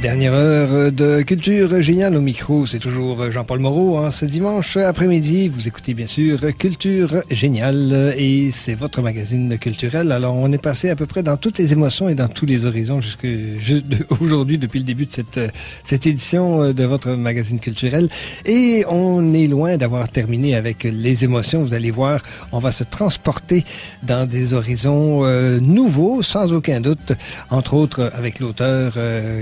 Dernière heure de Culture Géniale au micro, c'est toujours Jean-Paul Moreau. Ce dimanche après-midi, vous écoutez bien sûr Culture Géniale et c'est votre magazine culturel. Alors, on est passé à peu près dans toutes les émotions et dans tous les horizons aujourd'hui, depuis le début de cette édition de votre magazine culturel. Et on est loin d'avoir terminé avec les émotions. Vous allez voir, on va se transporter dans des horizons nouveaux, sans aucun doute, entre autres avec l'auteur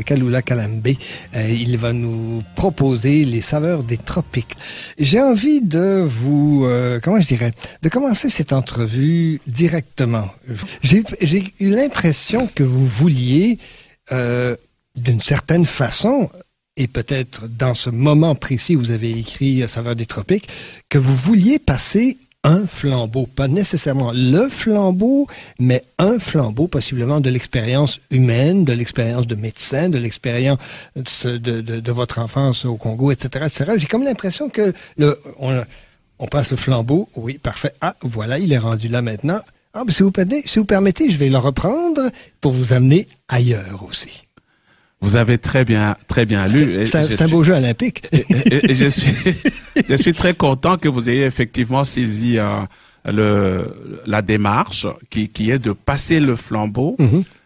Kalula Kalambé. Il va nous proposer les saveurs des tropiques. J'ai envie de vous, de commencer cette entrevue directement. J'ai eu l'impression que vous vouliez, d'une certaine façon, et peut-être dans ce moment précis où vous avez écrit Saveurs des tropiques, que vous vouliez passer un flambeau, pas nécessairement le flambeau, mais un flambeau possiblement de l'expérience humaine, de l'expérience de médecin, de l'expérience de votre enfance au Congo, etc., etc. J'ai comme l'impression que on passe le flambeau. Oui, parfait. Ah, voilà, il est rendu là maintenant. Ah, mais si vous permettez, je vais le reprendre pour vous amener ailleurs aussi. Vous avez très bien lu. C'est un beau jeu olympique. Et je suis très content que vous ayez effectivement saisi la démarche qui est de passer le flambeau,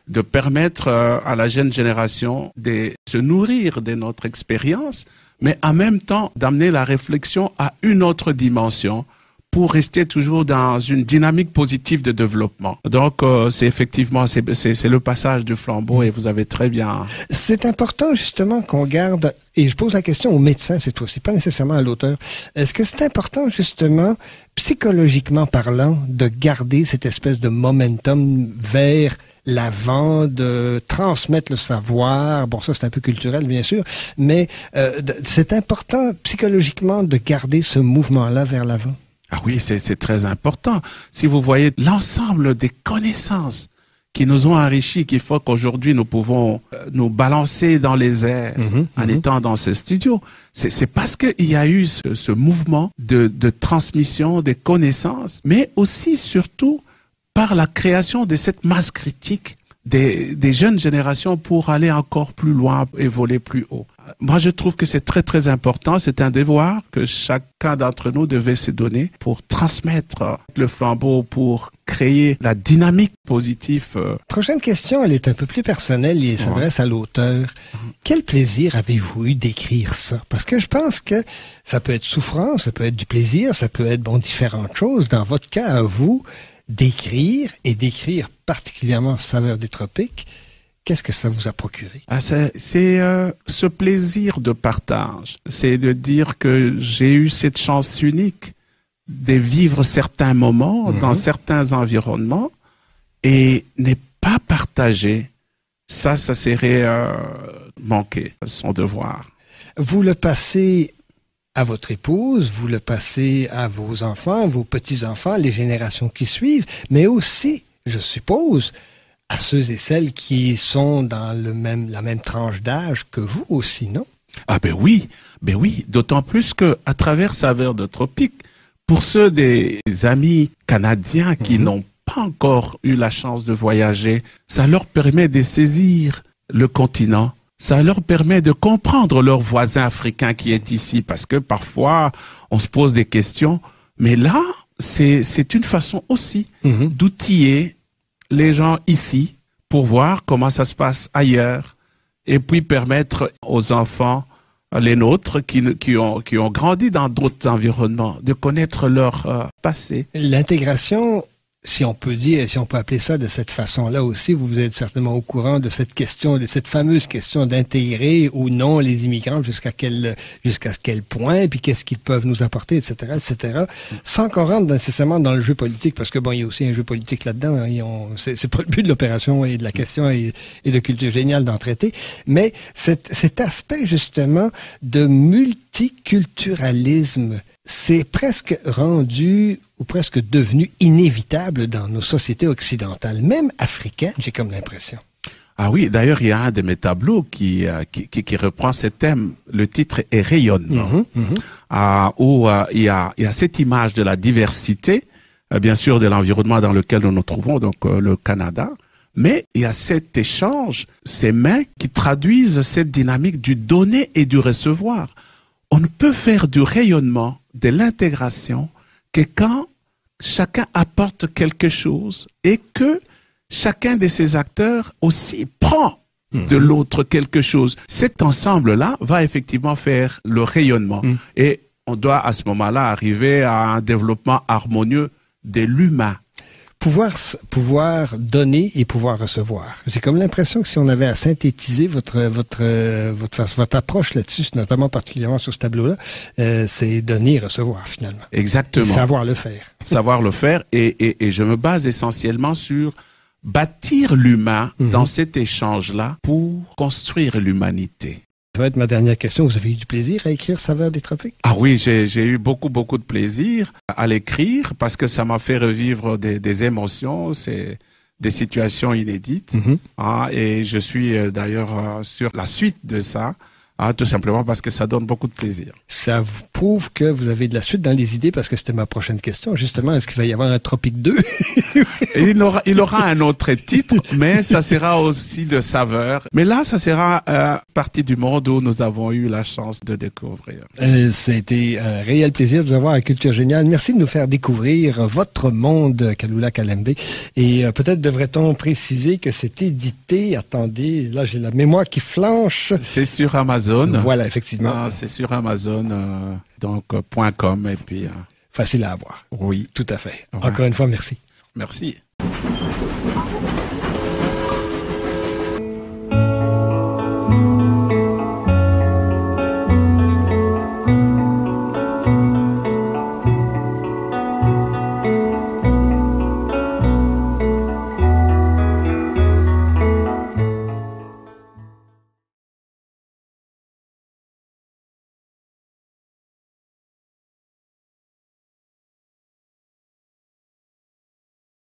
de permettre à la jeune génération de se nourrir de notre expérience, mais en même temps d'amener la réflexion à une autre dimension, pour rester toujours dans une dynamique positive de développement. Donc, c'est effectivement, c'est le passage du flambeau et vous avez très bien... C'est important, justement, qu'on garde, et je pose la question aux médecins cette fois-ci, pas nécessairement à l'auteur. Est-ce que c'est important, justement, psychologiquement parlant, de garder cette espèce de momentum vers l'avant, de transmettre le savoir? Bon, ça, c'est un peu culturel, bien sûr, mais c'est important, psychologiquement, de garder ce mouvement-là vers l'avant. Ah oui, c'est très important. Si vous voyez l'ensemble des connaissances qui nous ont enrichis, qu'il faut qu'aujourd'hui nous pouvons nous balancer dans les airs en étant dans ce studio, c'est parce qu'il y a eu ce mouvement de transmission des connaissances, mais aussi, surtout, par la création de cette masse critique des jeunes générations pour aller encore plus loin et voler plus haut. Moi, je trouve que c'est très, très important. C'est un devoir que chacun d'entre nous devait se donner pour transmettre le flambeau, pour créer la dynamique positive. Prochaine question, elle est un peu plus personnelle et s'adresse à l'auteur. Quel plaisir avez-vous eu d'écrire ça? Parce que je pense que ça peut être souffrant, ça peut être du plaisir, ça peut être différentes choses. Dans votre cas, à vous, d'écrire particulièrement Saveurs des tropiques, qu'est-ce que ça vous a procuré? C'est ce plaisir de partage. C'est de dire que j'ai eu cette chance unique de vivre certains moments dans certains environnements et n'est pas partagé. Ça serait manquer son devoir. Vous le passez à votre épouse, vous le passez à vos enfants, vos petits-enfants, les générations qui suivent, mais aussi, je suppose, à ceux et celles qui sont dans la même tranche d'âge que vous aussi, non? Ah ben oui, d'autant plus que à travers Saveurs de tropiques, pour ceux des amis canadiens qui n'ont pas encore eu la chance de voyager, ça leur permet de saisir le continent. Ça leur permet de comprendre leur voisin africain qui est ici, parce que parfois on se pose des questions, mais là c'est une façon aussi d'outiller les gens ici pour voir comment ça se passe ailleurs et puis permettre aux enfants, les nôtres qui ont grandi dans d'autres environnements, de connaître leur passé. L'intégration, si on peut appeler ça de cette façon-là aussi, vous êtes certainement au courant de cette question, de cette fameuse question d'intégrer ou non les immigrants jusqu'à quel point, puis qu'est-ce qu'ils peuvent nous apporter, etc., sans qu'on rentre nécessairement dans le jeu politique, parce que bon, il y a aussi un jeu politique là-dedans, c'est pas le but de l'opération et de la question et de Culture Géniale d'en traiter, mais cet aspect justement de multiculturalisme, c'est presque rendu ou presque devenu inévitable dans nos sociétés occidentales, même africaines, j'ai comme l'impression. Ah oui, d'ailleurs, il y a un de mes tableaux qui reprend ce thème. Le titre est Rayonnement, où il y a cette image de la diversité, bien sûr, de l'environnement dans lequel nous nous trouvons, donc le Canada, Mais il y a cet échange, ces mains qui traduisent cette dynamique du donner et du recevoir. On ne peut faire du rayonnement, de l'intégration, que quand chacun apporte quelque chose et que chacun de ces acteurs aussi prend de l'autre quelque chose. Cet ensemble-là va effectivement faire le rayonnement. Et on doit à ce moment-là arriver à un développement harmonieux de l'humain. Pouvoir donner et pouvoir recevoir. J'ai comme l'impression que si on avait à synthétiser votre approche là-dessus, notamment particulièrement sur ce tableau-là, c'est donner et recevoir finalement. Exactement. Et savoir le faire. Savoir le faire et je me base essentiellement sur bâtir l'humain dans cet échange-là pour construire l'humanité. Ça va être ma dernière question. Vous avez eu du plaisir à écrire Saveurs des tropiques? Ah oui, j'ai eu beaucoup de plaisir à l'écrire parce que ça m'a fait revivre des émotions, c'est des situations inédites. Et je suis d'ailleurs sur la suite de ça. Tout simplement parce que ça donne beaucoup de plaisir. Ça vous prouve que vous avez de la suite dans les idées, parce que c'était ma prochaine question. Justement, est-ce qu'il va y avoir un Tropique 2? Et il aura un autre titre, mais ça sera aussi de saveur. Mais là, ça sera partie du monde où nous avons eu la chance de découvrir. C'était un réel plaisir de vous avoir à Culture Géniale. Merci de nous faire découvrir votre monde, Kalula Kalembe. Et peut-être devrait-on préciser que c'est édité, attendez, là j'ai la mémoire qui flanche. C'est sur Amazon. Voilà, effectivement. C'est sur Amazon, donc .com et puis... facile à avoir. Oui. Tout à fait. Ouais. Encore une fois, merci. Merci.